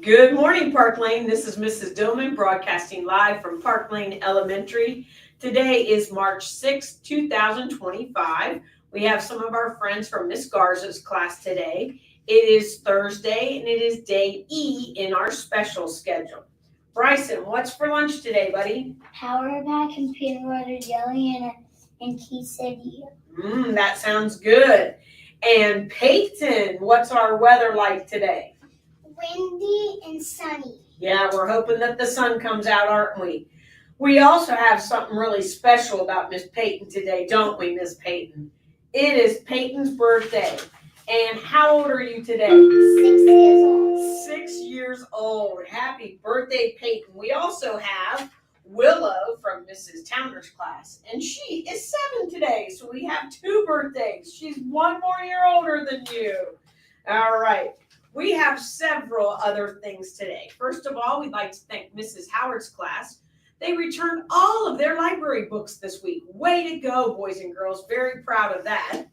Good morning, Park Lane. This is Mrs. Dillman broadcasting live from Park Lane Elementary. Today is March 6th, 2025. We have some of our friends from Miss Garza's class today. It is Thursday and it is day E in our special schedule. Bryson, what's for lunch today, buddy? Power Pack and peanut butter jelly and quesadilla. That sounds good. And Peyton, what's our weather like today? Windy and sunny. Yeah, we're hoping that the sun comes out, aren't we? We also have something really special about Miss Peyton today, don't we, Miss Peyton? It is Peyton's birthday. And how old are you today? 6 years old. 6 years old. Happy birthday, Peyton. We also have Willow from Mrs. Towner's class, and she is 7 today, so we have 2 birthdays. She's 1 more year older than you. All right. We have several other things today. First of all, we'd like to thank Mrs. Howard's class. They returned all of their library books this week. Way to go, boys and girls. Very proud of that.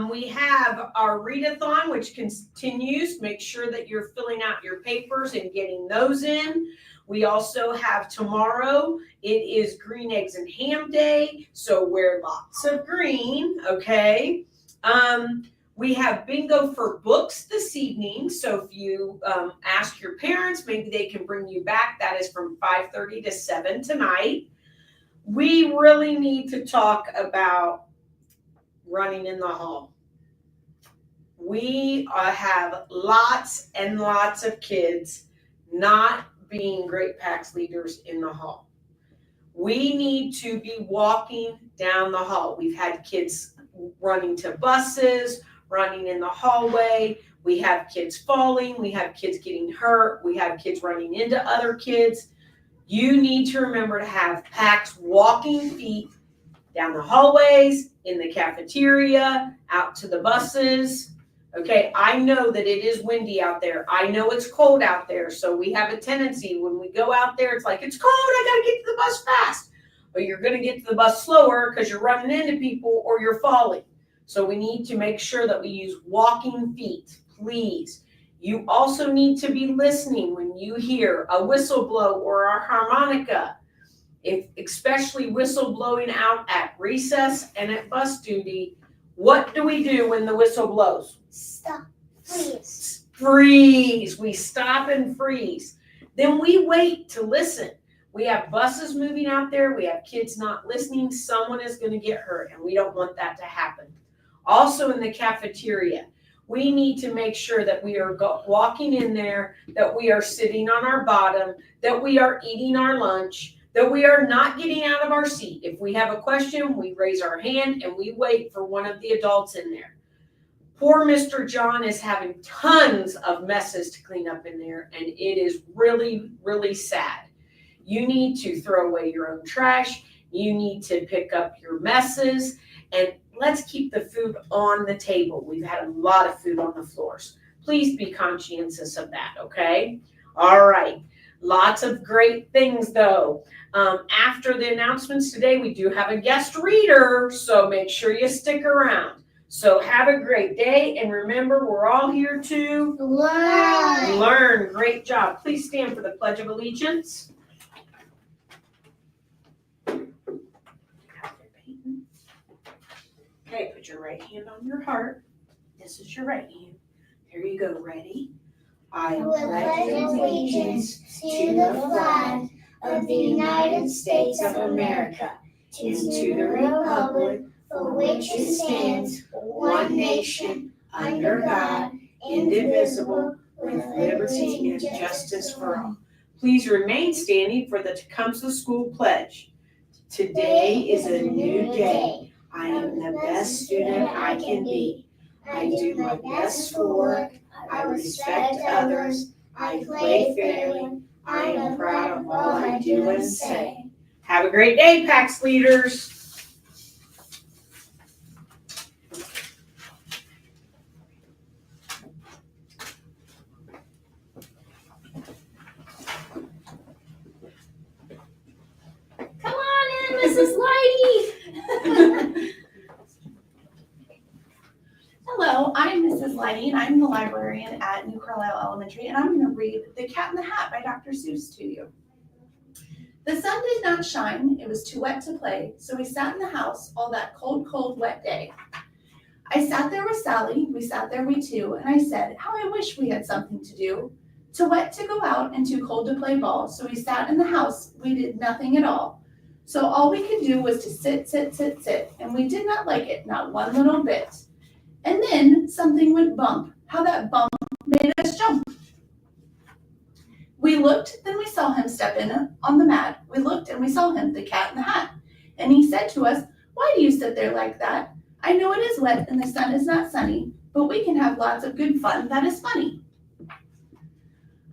We have our readathon, which continues. Make sure that you're filling out your papers and getting those in. We also have tomorrow. It is Green Eggs and Ham Day, so wear lots of green, okay? We have bingo for books this evening, so if you ask your parents, maybe they can bring you back. That is from 5:30 to 7 tonight. We really need to talk about running in the hall. We have lots and lots of kids not being great PAX leaders in the hall. We need to be walking down the hall. We've had kids running to buses, running in the hallway. We have kids falling. We have kids getting hurt. We have kids running into other kids. You need to remember to have PAX walking feet down the hallways, in the cafeteria, out to the buses. Okay, I know that it is windy out there. I know it's cold out there. So we have a tendency when we go out there, it's like, it's cold, I gotta get to the bus fast. But you're gonna get to the bus slower because you're running into people or you're falling. So we need to make sure that we use walking feet, please. You also need to be listening when you hear a whistle blow or a harmonica. Especially whistle blowing out at recess and at bus duty, what do we do when the whistle blows? Stop. Freeze. Freeze. We stop and freeze. Then we wait to listen. We have buses moving out there. We have kids not listening. Someone is going to get hurt, and we don't want that to happen. Also in the cafeteria, we need to make sure that we are walking in there, that we are sitting on our bottom, that we are eating our lunch, that we are not getting out of our seat. If we have a question, we raise our hand and we wait for one of the adults in there. Poor Mr. John is having tons of messes to clean up in there, and it is really, really sad. You need to throw away your own trash. You need to pick up your messes, and let's keep the food on the table. We've had a lot of food on the floors. Please be conscientious of that, okay? All right. Lots of great things, though. After the announcements today, we do have a guest reader, so make sure you stick around. So have a great day, and remember, we're all here to learn. Great job. Please stand for the Pledge of Allegiance. Okay, put your right hand on your heart. This is your right hand. Here you go. Ready? I pledge allegiance to the flag of the United States of America, and to the republic for which it stands, one nation, under God, indivisible, with liberty and justice for all. Please remain standing for the Tecumseh School Pledge. Today is a new day. I am the best student I can be. I do my best for work. I respect others. I play fairly. I am proud of all I do and say. Have a great day, PAX leaders. Come on in, Mrs. Lighty. Hello, I'm Mrs. Lighty, and I'm the librarian at New Carlisle Elementary, and I'm going to read The Cat in the Hat by Dr. Seuss to you. The sun did not shine, it was too wet to play, so we sat in the house all that cold, cold, wet day. I sat there with Sally, we sat there we two, and I said, how I wish we had something to do. Too wet to go out and too cold to play ball, so we sat in the house, we did nothing at all. So all we could do was to sit, and we did not like it, not one little bit. And then something went bump. How that bump made us jump. We looked, then we saw him step in on the mat. We looked and we saw him, the cat in the hat. And he said to us, why do you sit there like that? I know it is wet and the sun is not sunny, but we can have lots of good fun that is funny.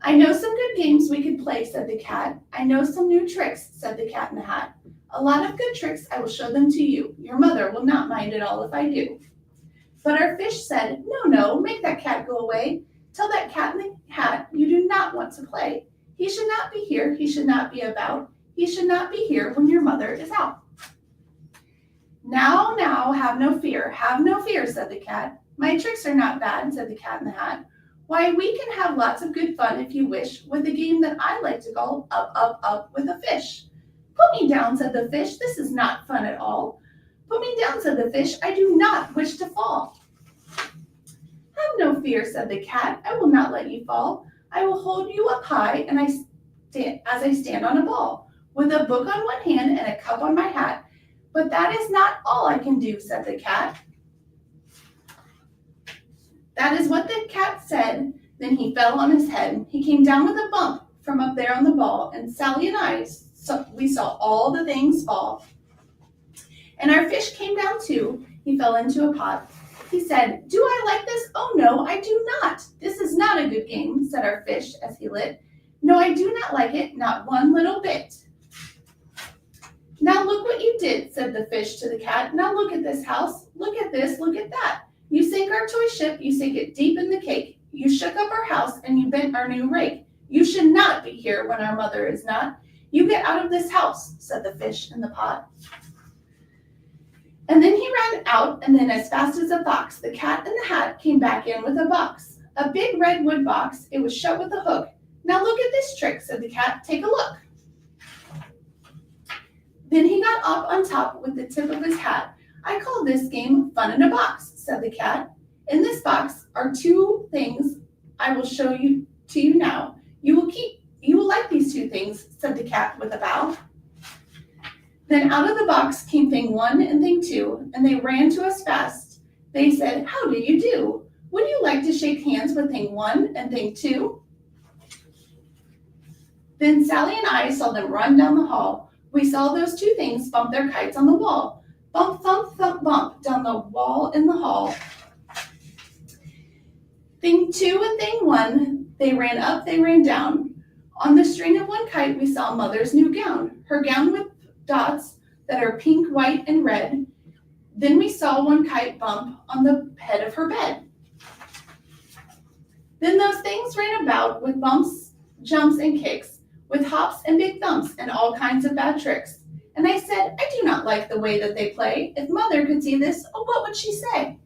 I know some good games we could play, said the cat. I know some new tricks, said the cat in the hat. A lot of good tricks, I will show them to you. Your mother will not mind at all if I do. But our fish said, no, make that cat go away. Tell that cat in the hat you do not want to play. He should not be here, he should not be about. He should not be here when your mother is out. Now, have no fear, said the cat. My tricks are not bad, said the cat in the hat. Why, we can have lots of good fun if you wish, with a game that I like to call Up with a Fish. Put me down, said the fish, this is not fun at all. Put me down, said the fish, I do not wish to fall. Have no fear, said the cat, I will not let you fall. I will hold you up high and as I stand on a ball, with a book on one hand and a cup on my hat. But that is not all I can do, said the cat. That is what the cat said. Then he fell on his head. He came down with a bump from up there on the ball, and Sally and I, we saw all the things fall. And our fish came down too. He fell into a pot. He said, do I like this? Oh no, I do not. This is not a good game, said our fish as he lit. No, I do not like it, not one little bit. Now look what you did, said the fish to the cat. Now look at this house. Look at this, look at that. You sank our toy ship, you sank it deep in the cake. You shook up our house and you bent our new rake. You should not be here when our mother is not. You get out of this house, said the fish in the pot. And then he ran out, and then as fast as a fox, the cat in the hat came back in with a box. A big red wood box, it was shut with a hook. Now look at this trick, said the cat, take a look. Then he got up on top with the tip of his hat. I call this game Fun in a Box, said the cat. In this box are two things I will show you to you now. You will like these two things, said the cat with a bow. Then out of the box came thing one and thing two, and they ran to us fast. They said, how do you do? Would you like to shake hands with thing one and thing two? Then Sally and I saw them run down the hall. We saw those two things bump their kites on the wall. Bump, thump, thump, bump down the wall in the hall. Thing two and thing one, they ran up, they ran down. On the string of one kite, we saw Mother's new gown. Her gown with dots that are pink, white, and red. Then we saw one kite bump on the head of her bed. Then those things ran about with bumps, jumps, and kicks, with hops and big thumps and all kinds of bad tricks. And I said, I do not like the way that they play. If Mother could see this, oh, what would she say?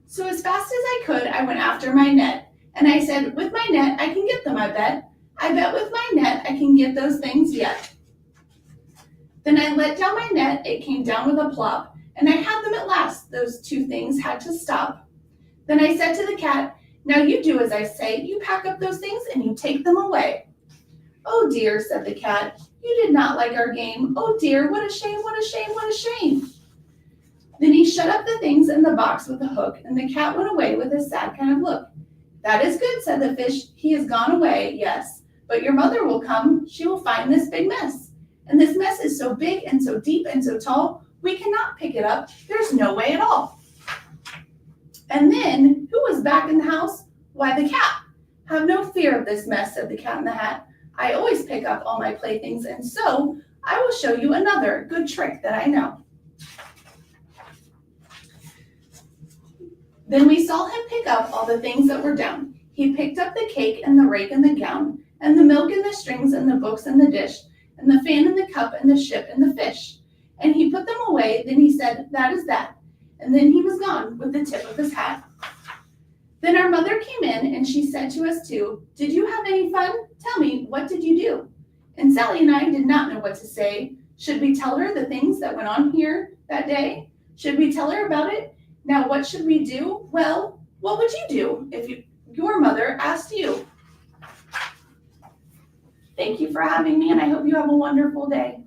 So as fast as I could, I went after my net. And I said, with my net, I can get them, I bet. I bet with my net, I can get those things yet. Then I let down my net, it came down with a plop, and I had them at last. Those two things had to stop. Then I said to the cat, now you do as I say, you pack up those things and you take them away. Oh dear, said the cat, you did not like our game. Oh dear, what a shame, what a shame, what a shame. Then he shut up the things in the box with a hook, and the cat went away with a sad kind of look. That is good, said the fish, he has gone away, yes. But your mother will come, she will find this big mess. And this mess is so big and so deep and so tall, we cannot pick it up, there's no way at all. And then, who was back in the house? Why, the cat. Have no fear of this mess, said the cat in the hat. I always pick up all my playthings, and so I will show you another good trick that I know. Then we saw him pick up all the things that were down. He picked up the cake and the rake and the gown, and the milk and the strings and the books and the dish, and the fan and the cup and the ship and the fish. And he put them away, then he said, that is that. and then he was gone with the tip of his hat. Then our mother came in and she said to us two, "Did you have any fun? Tell me, what did you do?" And Sally and I did not know what to say. Should we tell her the things that went on here that day? Should we tell her about it? Now, what should we do? Well, what would you do if your mother asked you? Thank you for having me, and I hope you have a wonderful day.